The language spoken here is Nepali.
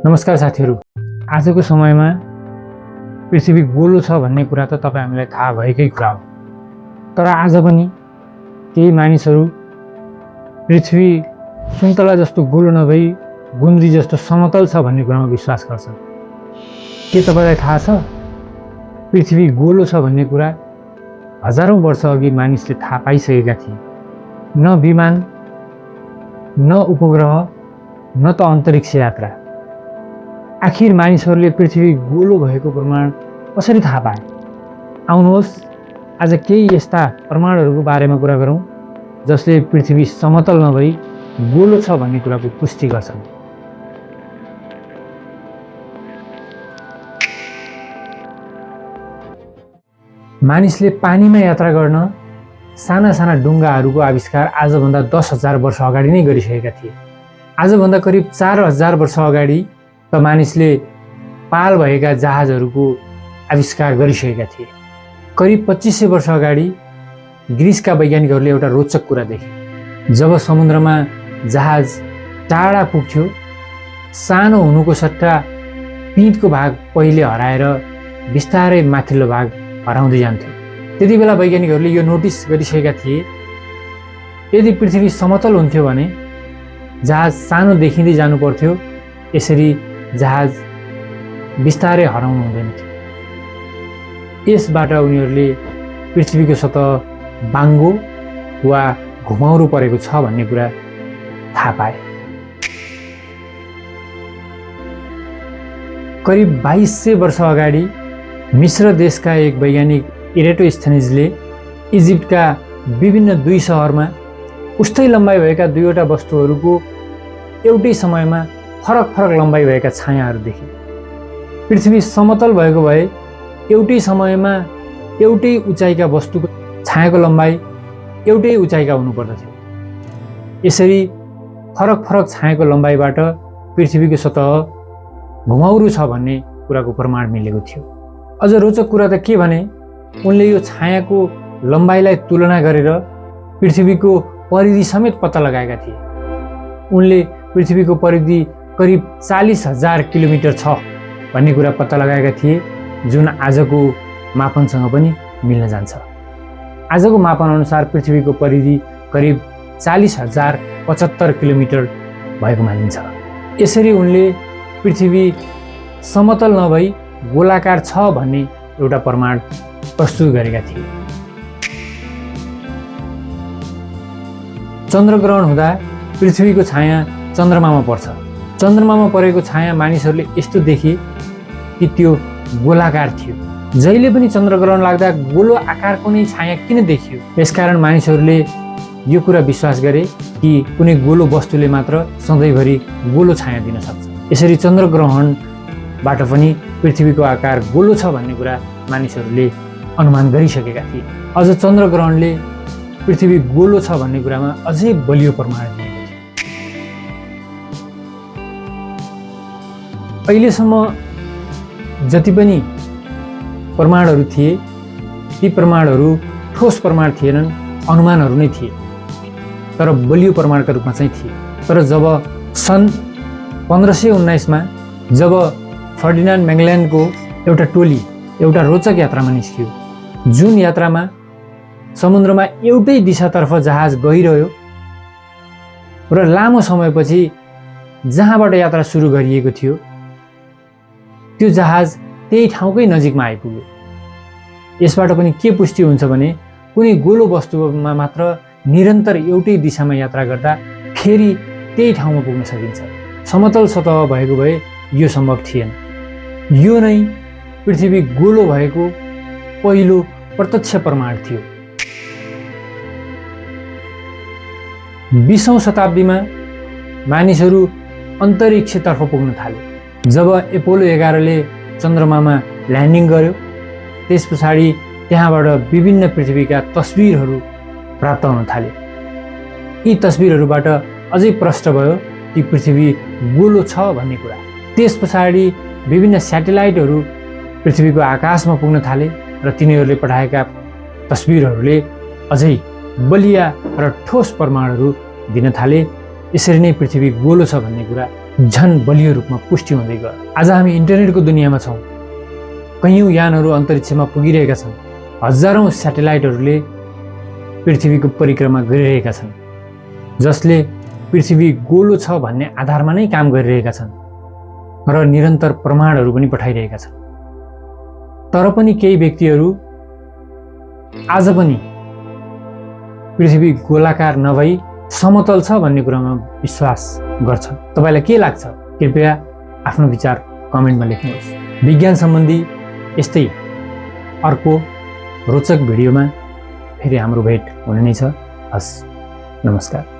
नमस्कार साथीहरू। आजको समयमा पृथ्वी गोलो छ भन्ने कुरा त तपाईँ हामीलाई थाहा भएकै कुरा हो। तर आज पनि केही मानिसहरू पृथ्वी सुन्तला जस्तो गोलो नभई गुन्द्री जस्तो समतल छ भन्ने कुरामा विश्वास गर्छन्। के तपाईलाई थाहा छ पृथ्वी गोलो छ भन्ने कुरा हजारौं वर्ष अघि मानिसले थाहा पाइसकेका थिए। न विमान, न उपग्रह, न त अन्तरिक्ष यात्रा। आखिर मानिसहरूले पृथ्वी गोलो भएको प्रमाण कसरी थाहा पाए? आउनुहोस् आज केही यस्ता प्रमाणहरूको बारेमा कुरा गरौँ जसले पृथ्वी समतल नभई गोलो छ भन्ने कुराको पुष्टि गर्छन्। मानिसले पानीमा यात्रा गर्न साना साना डुङ्गाहरूको आविष्कार आजभन्दा 10,000 वर्ष अगाडि नै गरिसकेका थिए। आजभन्दा करिब 4,000 वर्ष अगाडि त मानिसले पाल भएका जहाजहरूको आविष्कार गरिसकेका थिए। करिब 2500 वर्ष अगाडि ग्रिसका वैज्ञानिकहरूले एउटा रोचक कुरा देखे। जब समुद्रमा जहाज टाढा पुग्थ्यो, सानो हुनुको सट्टा पिँधको भाग पहिले हराएर बिस्तारै माथिल्लो भाग हराउँदै जान्थ्यो। त्यति बेला वैज्ञानिकहरूले यो नोटिस गरिसकेका थिए, यदि पृथ्वी समतल हुन्थ्यो भने जहाज सानो देखिँदै जानु पर्थ्यो, यसरी जहाज बिस्तारै हराउनु हुँदैन थियो। यसबाट उनीहरूले पृथ्वीको सतह बाङ्गो वा घुमाउरो परेको छ भन्ने कुरा थाहा पाए। करिब 2200 वर्ष अगाडि मिस्र देशका एक वैज्ञानिक इरेटोस्थेनिजले इजिप्टका विभिन्न 2 सहरमा उस्तै लम्बाइ भएका 2वटा वस्तुहरूको एउटै समयमा फरक फरक लम्बाइ भएका छायाहरू देखे। पृथ्वी समतल भएको भए एउटै समयमा एउटै उचाइका वस्तुको छायाको लम्बाइ एउटै उचाइका हुनुपर्दथ्यो। यसरी फरक फरक छायाको लम्बाइबाट पृथ्वीको सतह घुमाउरो छ भन्ने कुराको प्रमाण मिलेको थियो। अझ रोचक कुरा त के भने, उनले यो छायाको लम्बाइलाई तुलना गरेर पृथ्वीको परिधि समेत पत्ता लगाएका थिए। उनले पृथ्वीको परिधि करिब 40,000 किलोमिटर छ भन्ने कुरा पत्ता लगाएका थिए, जुन आजको मापनसँग पनि मिल्न जान्छ। आजको मापन अनुसार पृथ्वीको परिधि करिब 40,075 किलोमिटर भएको मानिन्छ। यसरी उनले पृथ्वी समतल नभई गोलाकार छ भन्ने एउटा प्रमाण प्रस्तुत गरेका थिए। चन्द्रग्रहण हुँदा पृथ्वीको छाया चन्द्रमामा पर्छ। चन्द्रमामा परेको छाया मानिसहरूले यस्तो देखे कि त्यो गोलाकार थियो। जहिले पनि चन्द्रग्रहण लाग्दा गोलो आकारको नै छाया किन देखियो? यसकारण मानिसहरूले यो कुरा विश्वास गरे कि कुनै गोलो वस्तुले मात्र सधैँभरि गोलो छाया दिन सक्छ। यसरी चन्द्रग्रहणबाट पनि पृथ्वीको आकार गोलो छ भन्ने कुरा मानिसहरूले अनुमान गरिसकेका थिए। अझ चन्द्रग्रहणले पृथ्वी गोलो छ भन्ने कुरामा अझै बलियो प्रमाण दिएको थियो। अहिलेसम्म जति पनि प्रमाणहरू थिए, ती प्रमाणहरू ठोस प्रमाण थिएनन्, अनुमानहरू नै थिए, तर बलियो प्रमाणका रूपमा चाहिँ थिए। तर जब सन् 1519 मा जब फर्डिनान्ड मैगेल्लानको एउटा टोली एउटा रोचक यात्रामा निस्कियो, जुन यात्रामा समुद्रमा एउटै दिशातर्फ जहाज गइरह्यो र लामो समयपछि जहाँबाट यात्रा सुरु गरिएको थियो त्यो जहाज त्यही ठाउँकै नजिकमा आइपुग्यो। यसबाट पनि के पुष्टि हुन्छ भने कुनै गोलो वस्तुमा मात्र निरन्तर एउटै दिशामा यात्रा गर्दा फेरि त्यही ठाउँमा पुग्न सकिन्छ। समतल सतह भएको भए यो सम्भव थिएन। यो नै पृथ्वी गोलो भएको पहिलो प्रत्यक्ष प्रमाण थियो। 20औं शताब्दीमा मानिसहरू अन्तरिक्षतर्फ पुग्न थाले। जब एपोलो 11ले चन्द्रमामा ल्यान्डिङ गर्यो, त्यस पछाडि त्यहाँबाट विभिन्न पृथ्वीका तस्बिरहरू प्राप्त हुन थाले। यी तस्बिरहरूबाट अझै प्रष्ट भयो कि पृथ्वी गोलो छ भन्ने कुरा। त्यस पछाडि विभिन्न स्याटेलाइटहरू पृथ्वीको आकाशमा पुग्न थाले र तिनीहरूले पठाएका तस्बिरहरूले अझै बलिया र ठोस प्रमाणहरू दिन थाले। यसरी नै पृथ्वी गोलो छ भन्ने कुरा झन् बलियो रूपमा पुष्टि हुँदै गयो। आज हामी इन्टरनेटको दुनियाँमा छौँ। कैयौँ यानहरू अन्तरिक्षमा पुगिरहेका छन्। हजारौँ स्याटेलाइटहरूले पृथ्वीको परिक्रमा गरिरहेका छन्, जसले पृथ्वी गोलो छ भन्ने आधारमा नै काम गरिरहेका छन् र निरन्तर प्रमाणहरू पनि पठाइरहेका छन्। तर पनि केही व्यक्तिहरू आज पनि पृथ्वी गोलाकार नभई समतल छ भन्ने कुरामा विश्वास गर्छन्। तपाईँलाई के लाग्छ? कृपया आफ्नो विचार कमेन्टमा लेख्नुहोस्। विज्ञान सम्बन्धी यस्तै अर्को रोचक भिडियोमा फेरि हाम्रो भेट हुने नै छ। हस्, नमस्कार।